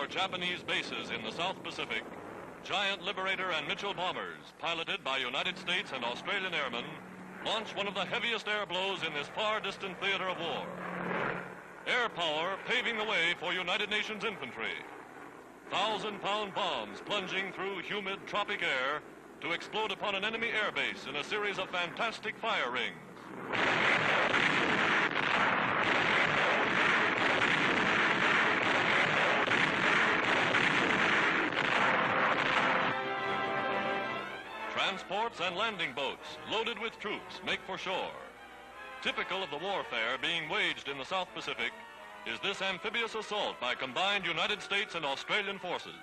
for Japanese bases in the South Pacific, giant Liberator and Mitchell bombers, piloted by United States and Australian airmen, launch one of the heaviest air blows in this far-distant theater of war. Air power paving the way for United Nations infantry. 1,000-pound bombs plunging through humid tropic air to explode upon an enemy air base in a series of fantastic fire rings. Transports and landing boats loaded with troops make for shore. Typical of the warfare being waged in the South Pacific is this amphibious assault by combined United States and Australian forces.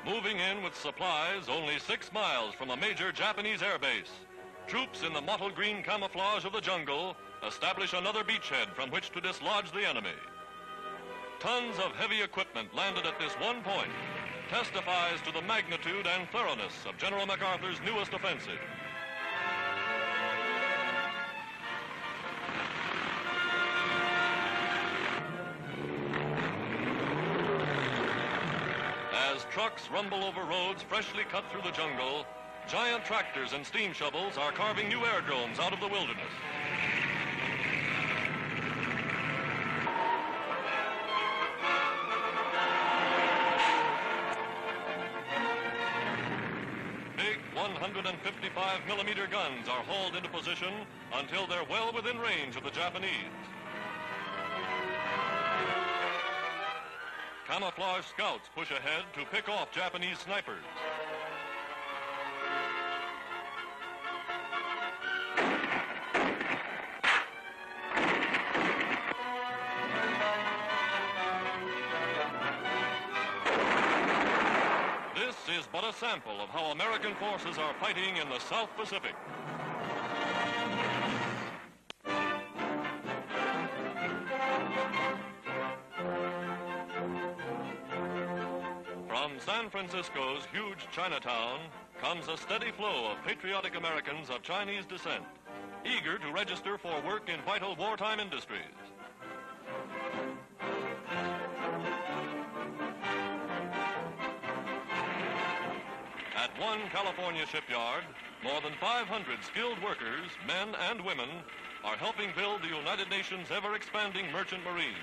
Moving in with supplies only 6 miles from a major Japanese air base, troops in the mottled green camouflage of the jungle establish another beachhead from which to dislodge the enemy. Tons of heavy equipment landed at this one point testifies to the magnitude and thoroughness of General MacArthur's newest offensive. As trucks rumble over roads freshly cut through the jungle, giant tractors and steam shovels are carving new aerodromes out of the wilderness. Big 155mm guns are hauled into position until they're well within range of the Japanese. Camouflage scouts push ahead to pick off Japanese snipers. This is but a sample of how American forces are fighting in the South Pacific. From San Francisco's huge Chinatown comes a steady flow of patriotic Americans of Chinese descent, eager to register for work in vital wartime industries. At one California shipyard, more than 500 skilled workers, men and women, are helping build the United Nations' ever-expanding merchant marine.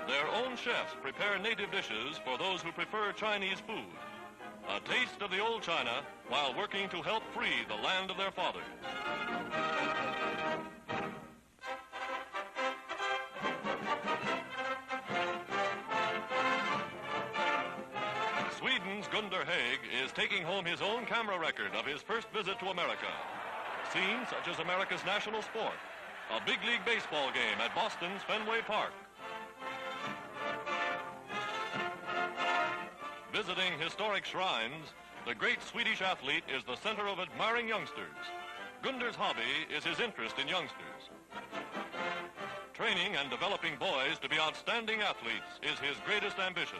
Their own chefs prepare native dishes for those who prefer Chinese food. A taste of the old China while working to help free the land of their fathers. Sweden's Gunder Hagg is taking home his own camera record of his first visit to America. Scenes such as America's national sport, a big league baseball game at Boston's Fenway Park. Visiting historic shrines, the great Swedish athlete is the center of admiring youngsters. Gunder's hobby is his interest in youngsters. Training and developing boys to be outstanding athletes is his greatest ambition.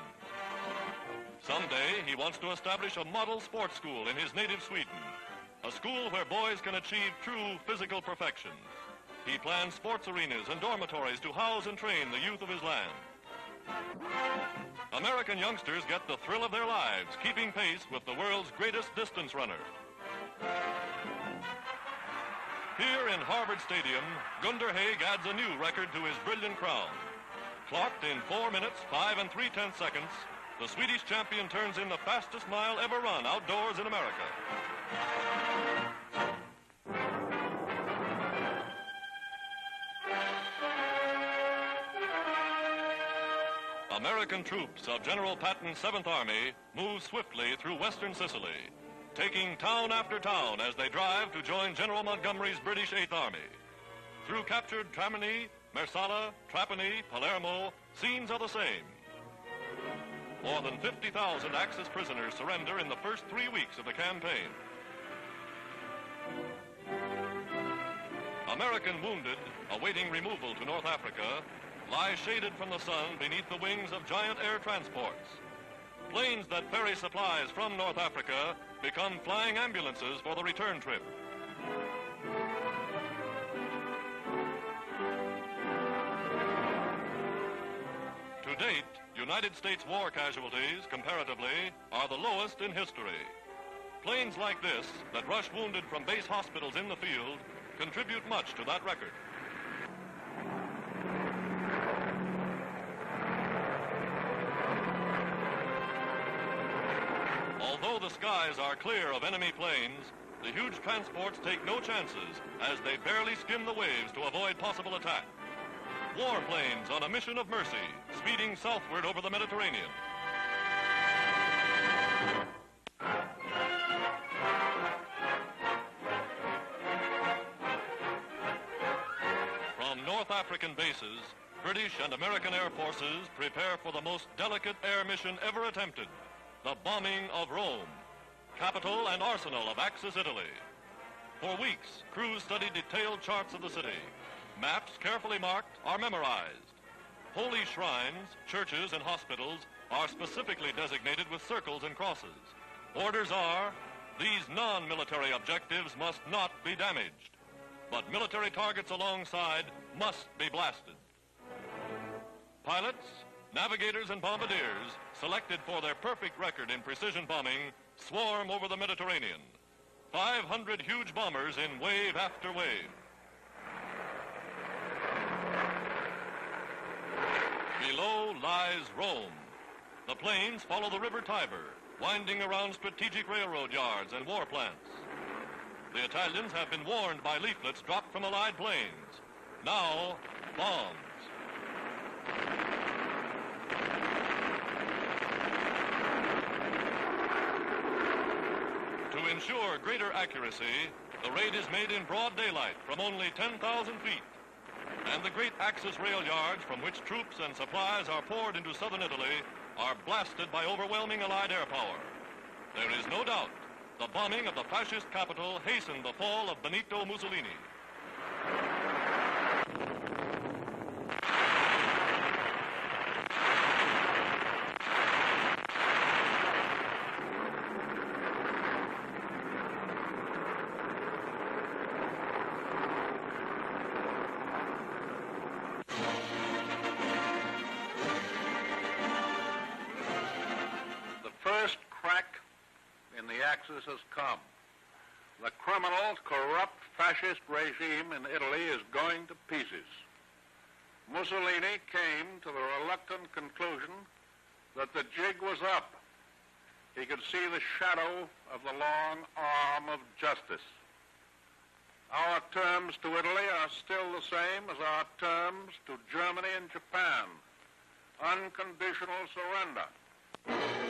Someday, he wants to establish a model sports school in his native Sweden, a school where boys can achieve true physical perfection. He plans sports arenas and dormitories to house and train the youth of his land. American youngsters get the thrill of their lives, keeping pace with the world's greatest distance runner. Here in Harvard Stadium, Gunder Hagg adds a new record to his brilliant crown. Clocked in 4 minutes, 5 3/10 seconds, the Swedish champion turns in the fastest mile ever run outdoors in America. American troops of General Patton's 7th Army move swiftly through western Sicily, taking town after town as they drive to join General Montgomery's British 8th Army. Through captured Tramini, Marsala, Trapani, Palermo, scenes are the same. More than 50,000 Axis prisoners surrender in the first 3 weeks of the campaign. American wounded, awaiting removal to North Africa, lie shaded from the sun beneath the wings of giant air transports. Planes that ferry supplies from North Africa become flying ambulances for the return trip. To date, United States war casualties, comparatively, are the lowest in history. Planes like this, that rush wounded from base hospitals in the field, contribute much to that record. Although the skies are clear of enemy planes, the huge transports take no chances as they barely skim the waves to avoid possible attack. Warplanes on a mission of mercy, speeding southward over the Mediterranean. From North African bases, British and American air forces prepare for the most delicate air mission ever attempted, the bombing of Rome, capital and arsenal of Axis Italy. For weeks, crews study detailed charts of the city. Maps carefully marked are memorized. Holy shrines, churches, and hospitals are specifically designated with circles and crosses. Orders are, these non-military objectives must not be damaged, but military targets alongside must be blasted. Pilots, navigators, and bombardiers, selected for their perfect record in precision bombing, swarm over the Mediterranean. 500 huge bombers in wave after wave. Below lies Rome. The planes follow the river Tiber, winding around strategic railroad yards and war plants. The Italians have been warned by leaflets dropped from Allied planes. Now, bombs. To ensure greater accuracy, the raid is made in broad daylight from only 10,000 feet. And the great Axis rail yards from which troops and supplies are poured into southern Italy are blasted by overwhelming Allied air power. There is no doubt the bombing of the fascist capital hastened the fall of Benito Mussolini. Axis has come. The criminal, corrupt, fascist regime in Italy is going to pieces. Mussolini came to the reluctant conclusion that the jig was up. He could see the shadow of the long arm of justice. Our terms to Italy are still the same as our terms to Germany and Japan. Unconditional surrender.